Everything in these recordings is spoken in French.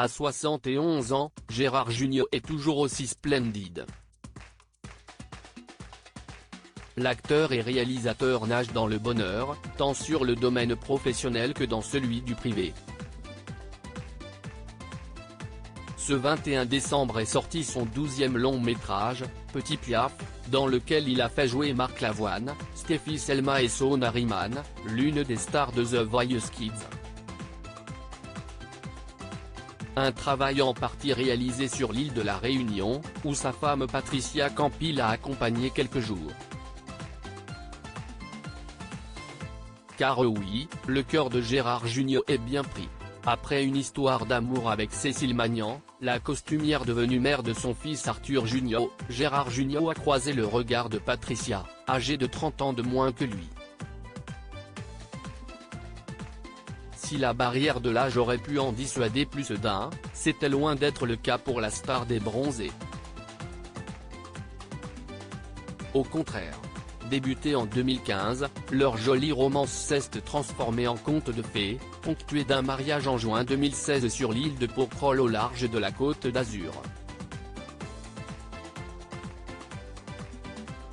À 71 ans, Gérard Jugnot est toujours aussi splendide. L'acteur et réalisateur nage dans le bonheur, tant sur le domaine professionnel que dans celui du privé. Ce 21 décembre est sorti son 12e long métrage, Petit Piaf, dans lequel il a fait jouer Marc Lavoine, Stéphie Selma et Sohn Harriman, l'une des stars de The Voice Kids. Un travail en partie réalisé sur l'île de la Réunion, où sa femme Patricia Campi l'a accompagné quelques jours. Car oui, le cœur de Gérard Jugnot est bien pris. Après une histoire d'amour avec Cécile Magnan, la costumière devenue mère de son fils Arthur Jugnot, Gérard Jugnot a croisé le regard de Patricia, âgée de 30 ans de moins que lui. Si la barrière de l'âge aurait pu en dissuader plus d'un, c'était loin d'être le cas pour la star des bronzés. Au contraire. Débutée en 2015, leur jolie romance s'est transformée en conte de fées, ponctuée d'un mariage en juin 2016 sur l'île de Pourquoi au large de la Côte d'Azur.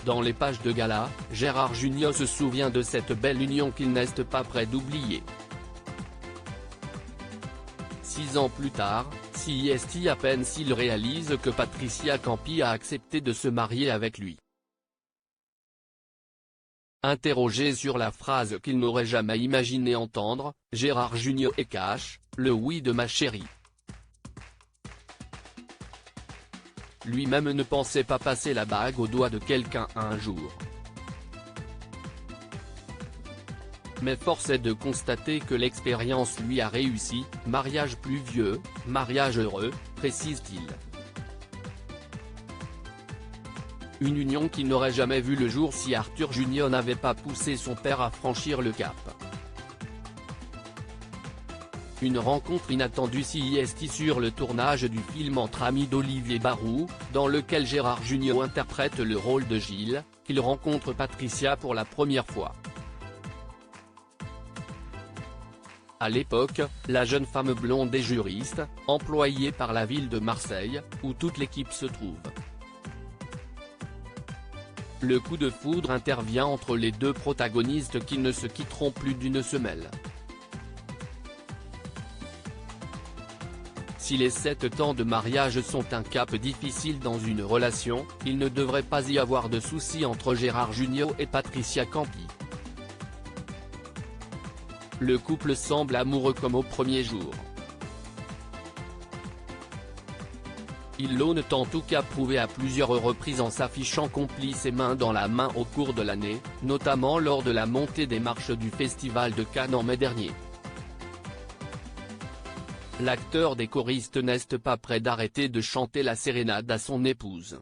Dans les pages de gala, Gérard Jugnot se souvient de cette belle union qu'il n'est pas prêt d'oublier. 6 ans plus tard, si est à peine s'il réalise que Patricia Campi a accepté de se marier avec lui. Interrogé sur la phrase qu'il n'aurait jamais imaginé entendre, Gérard Jugnot cache « le oui de ma chérie ». Lui-même ne pensait pas passer la bague au doigt de quelqu'un un jour. Mais force est de constater que l'expérience lui a réussi, mariage pluvieux, mariage heureux, précise-t-il. Une union qui n'aurait jamais vu le jour si Arthur Jugnot n'avait pas poussé son père à franchir le cap. Une rencontre inattendue si est sur le tournage du film Entre amis d'Olivier Barou, dans lequel Gérard Jugnot interprète le rôle de Gilles, qu'il rencontre Patricia pour la première fois. À l'époque, la jeune femme blonde est juriste, employée par la ville de Marseille, où toute l'équipe se trouve. Le coup de foudre intervient entre les deux protagonistes qui ne se quitteront plus d'une semelle. Si les 7 ans de mariage sont un cap difficile dans une relation, il ne devrait pas y avoir de soucis entre Gérard Jugnot et Patricia Campi. Le couple semble amoureux comme au premier jour. Ils l'ont en tout cas prouvé à plusieurs reprises en s'affichant complices et main dans la main au cours de l'année, notamment lors de la montée des marches du Festival de Cannes en mai dernier. L'acteur des choristes n'est pas prêt d'arrêter de chanter la sérénade à son épouse.